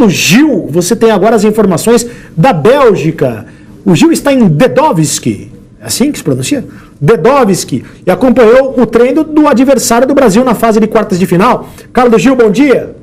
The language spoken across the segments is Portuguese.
Carlos Gil, você tem agora as informações da Bélgica. O Gil está em Dedovsky, é assim que se pronuncia? Dedovsky, e acompanhou o treino do adversário do Brasil na fase de quartas de final. Carlos Gil, bom dia.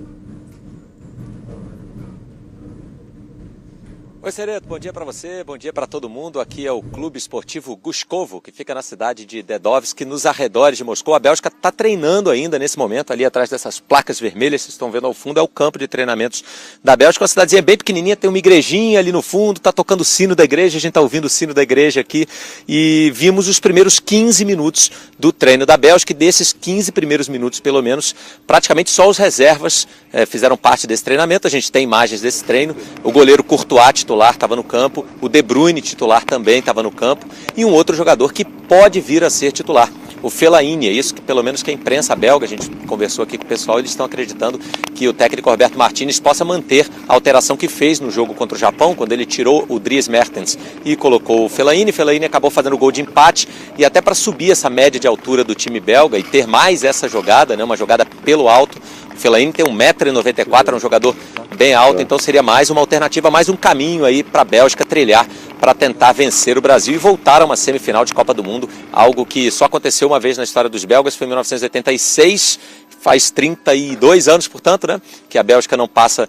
Oi, Sereto, bom dia para você, bom dia para todo mundo. Aqui é o Clube Esportivo Guskovo, que fica na cidade de Dedovsky, nos arredores de Moscou. A Bélgica está treinando ainda nesse momento, ali atrás dessas placas vermelhas, vocês estão vendo ao fundo, é o campo de treinamentos da Bélgica. Uma cidadezinha bem pequenininha, tem uma igrejinha ali no fundo, está tocando o sino da igreja, a gente está ouvindo o sino da igreja aqui. E vimos os primeiros 15 minutos do treino da Bélgica, e desses 15 primeiros minutos, pelo menos, praticamente só os reservas fizeram parte desse treinamento. A gente tem imagens desse treino. O goleiro Courtois, titular, estava no campo, o De Bruyne, titular, também estava no campo, e um outro jogador que pode vir a ser titular, o Fellaini. É isso que pelo menos que a imprensa belga, a gente conversou aqui com o pessoal, eles estão acreditando que o técnico Roberto Martinez possa manter a alteração que fez no jogo contra o Japão, quando ele tirou o Dries Mertens e colocou o Fellaini. Fellaini acabou fazendo o gol de empate, e até para subir essa média de altura do time belga e ter mais essa jogada, né, uma jogada pelo alto. O Fellaini tem 1,94 m, é um jogador bem alto, então seria mais uma alternativa, mais um caminho aí para a Bélgica trilhar para tentar vencer o Brasil e voltar a uma semifinal de Copa do Mundo, algo que só aconteceu uma vez na história dos belgas, foi em 1986, faz 32 anos, portanto, né, que a Bélgica não passa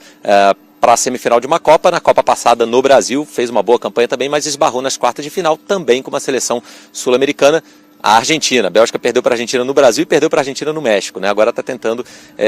para a semifinal de uma Copa. Na Copa passada no Brasil, fez uma boa campanha também, mas esbarrou nas quartas de final, também com uma seleção sul-americana. A Argentina, a Bélgica perdeu para a Argentina no Brasil e perdeu para a Argentina no México, né? Agora está tentando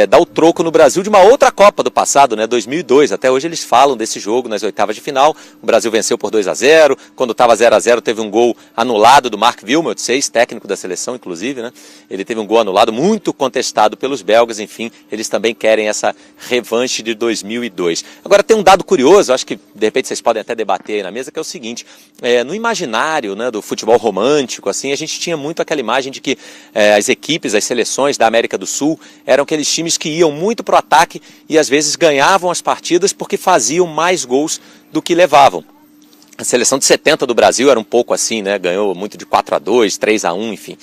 dar o troco no Brasil de uma outra Copa do passado, né? 2002, até hoje eles falam desse jogo nas oitavas de final. O Brasil venceu por 2-0, quando estava 0-0 teve um gol anulado do Mark Wilmots, ex-técnico da seleção inclusive, né? Ele teve um gol anulado muito contestado pelos belgas, enfim, eles também querem essa revanche de 2002. Agora tem um dado curioso, acho que de repente vocês podem até debater aí na mesa, que é o seguinte: no imaginário, né, do futebol romântico, assim, a gente tinha muito aquela imagem de que as equipes, as seleções da América do Sul eram aqueles times que iam muito para o ataque e às vezes ganhavam as partidas porque faziam mais gols do que levavam. A seleção de 70 do Brasil era um pouco assim, né? Ganhou muito de 4-2, 3-1, enfim.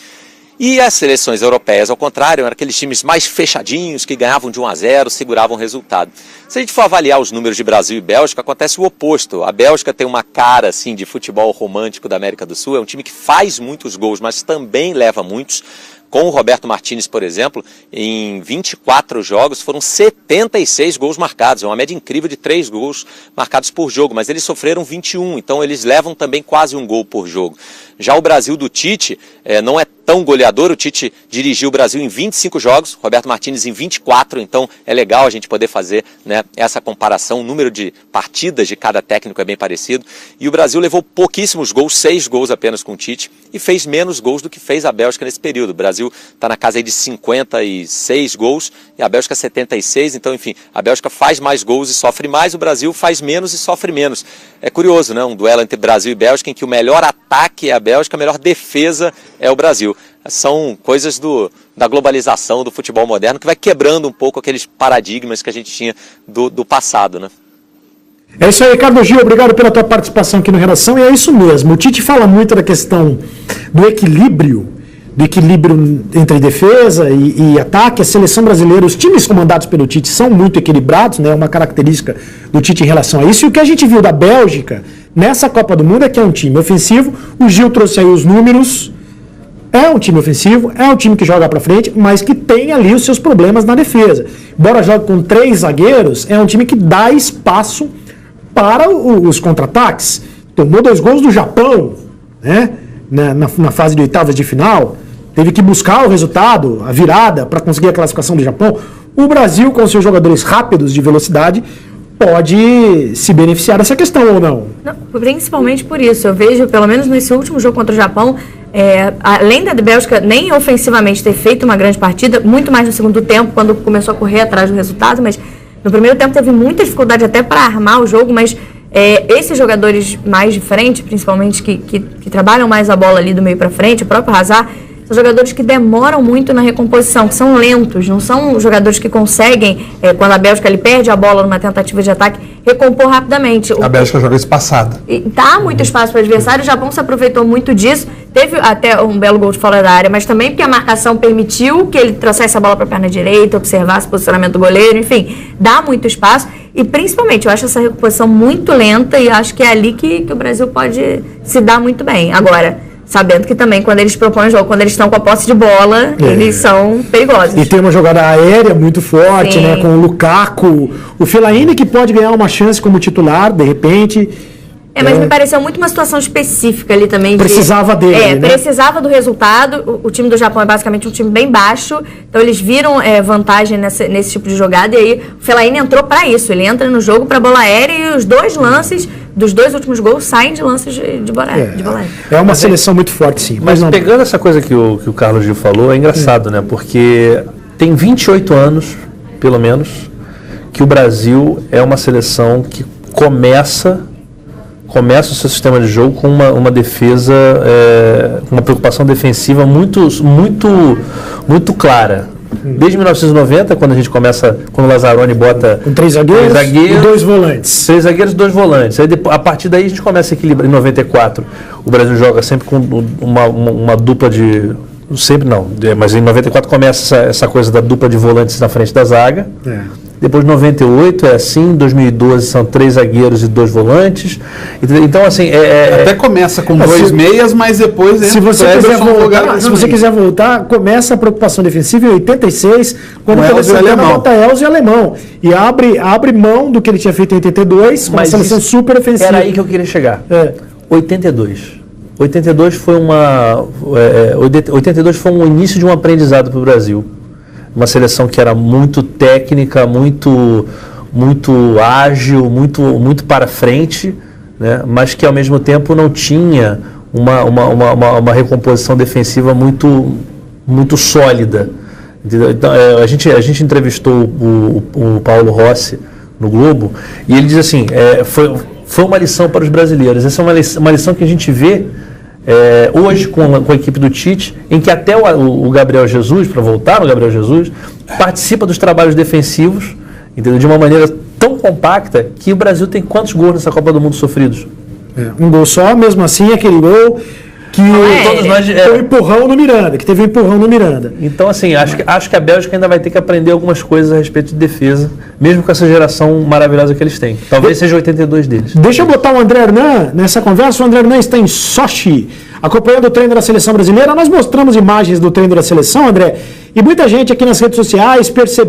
E as seleções europeias, ao contrário, eram aqueles times mais fechadinhos, que ganhavam de 1-0, seguravam o resultado. Se a gente for avaliar os números de Brasil e Bélgica, acontece o oposto. A Bélgica tem uma cara assim, de futebol romântico da América do Sul, é um time que faz muitos gols, mas também leva muitos. Com o Roberto Martinez, por exemplo, em 24 jogos foram 76 gols marcados, é uma média incrível de 3 gols marcados por jogo, mas eles sofreram 21, então eles levam também quase um gol por jogo. Já o Brasil do Tite não é tão goleador, o Tite dirigiu o Brasil em 25 jogos, Roberto Martinez em 24, então é legal a gente poder fazer, né, essa comparação, o número de partidas de cada técnico é bem parecido, e o Brasil levou pouquíssimos gols, 6 gols apenas com o Tite, e fez menos gols do que fez a Bélgica nesse período. O Brasil está na casa aí de 56 gols e a Bélgica 76, então enfim, a Bélgica faz mais gols e sofre mais, o Brasil faz menos e sofre menos. É curioso, né? Um duelo entre Brasil e Bélgica em que o melhor ataque é a Bélgica, a melhor defesa é o Brasil. São coisas da globalização do futebol moderno que vai quebrando um pouco aqueles paradigmas que a gente tinha do passado, né? É isso aí, Carlos Gil, obrigado pela tua participação aqui no Redação, e é isso mesmo, o Tite fala muito da questão do equilíbrio entre defesa e ataque. A seleção brasileira, os times comandados pelo Tite são muito equilibrados, né? Uma característica do Tite em relação a isso, e o que a gente viu da Bélgica nessa Copa do Mundo é que é um time ofensivo. O Gil trouxe aí os números, é um time ofensivo, é um time que joga para frente, mas que tem ali os seus problemas na defesa. Embora jogue com 3 zagueiros, é um time que dá espaço para os contra-ataques. Tomou 2 gols do Japão, né? Na fase de oitavas de final, teve que buscar o resultado, a virada, para conseguir a classificação do Japão. O Brasil, com seus jogadores rápidos de velocidade, pode se beneficiar dessa questão ou não? Não, principalmente por isso. Eu vejo, pelo menos nesse último jogo contra o Japão, além da Bélgica nem ofensivamente ter feito uma grande partida, muito mais no segundo tempo, quando começou a correr atrás do resultado, mas no primeiro tempo teve muita dificuldade até para armar o jogo, mas esses jogadores mais de frente, principalmente que trabalham mais a bola ali do meio para frente, o próprio Hazard, são jogadores que demoram muito na recomposição, que são lentos, não são jogadores que conseguem, quando a Bélgica ele perde a bola numa tentativa de ataque, recompor rapidamente. A Bélgica joga espaçada. Dá muito espaço para o adversário, o Japão se aproveitou muito disso, teve até um belo gol de fora da área, mas também porque a marcação permitiu que ele trouxesse a bola para a perna direita, observasse o posicionamento do goleiro, enfim, dá muito espaço. e principalmente eu acho essa recomposição muito lenta e acho que é ali que o Brasil pode se dar muito bem. Agora, sabendo que também quando eles propõem o jogo, quando eles estão com a posse de bola, eles são perigosos. E tem uma jogada aérea muito forte, né? Com o Lukaku, o Fellaini que pode ganhar uma chance como titular, de repente. Mas me pareceu muito uma situação específica ali também. Precisava dele, né? Precisava do resultado. O time do Japão é basicamente um time bem baixo, então eles viram vantagem nesse tipo de jogada, e aí o Fellaini entrou para isso. Ele entra no jogo para bola aérea e os dois lances dos dois últimos gols saem de lances de bola aérea. É uma seleção muito forte, sim. Mas não... pegando essa coisa que o Carlos Gil falou, é engraçado, né? Porque tem 28 anos, pelo menos, que o Brasil é uma seleção que começa o seu sistema de jogo com uma defesa, uma preocupação defensiva muito clara. Desde 1990, quando o Lazzaroni bota com três zagueiros e dois volantes. 3 zagueiros e 2 volantes. Aí, a partir daí a gente começa a equilibrar. Em 94, o Brasil joga sempre com uma dupla de... Sempre não, mas em 94 começa essa coisa da dupla de volantes na frente da zaga. Depois de 98 é assim, em 2012 são 3 zagueiros e 2 volantes. Então, assim... Até começa com 2 meias, mas depois... Se você quiser voltar, começa a preocupação defensiva em 86, quando ele seleciona bota Elzo e Alemão. E abre mão do que ele tinha feito em 82, com uma seleção super ofensiva. Era aí que eu queria chegar. 82 foi um início de um aprendizado para o Brasil. Uma seleção que era muito técnica, muito ágil, muito para frente, né? Mas que ao mesmo tempo não tinha uma recomposição defensiva muito sólida. Então, a gente entrevistou o Paulo Rossi no Globo e ele diz assim, foi uma lição para os brasileiros. Essa é uma lição que a gente vê hoje com a equipe do Tite, em que até o Gabriel Jesus, para voltar no Gabriel Jesus, participa dos trabalhos defensivos, entendeu? De uma maneira tão compacta que o Brasil tem quantos gols nessa Copa do Mundo sofridos? Um gol só, mesmo assim, aquele gol que todos nós teve um empurrão no Miranda. Então, assim, acho que a Bélgica ainda vai ter que aprender algumas coisas a respeito de defesa, mesmo com essa geração maravilhosa que eles têm. Talvez seja 82 deles. Deixa eu botar o André Hernan nessa conversa. O André Hernan está em Sochi, acompanhando o treino da seleção brasileira. Nós mostramos imagens do treino da seleção, André, e muita gente aqui nas redes sociais percebeu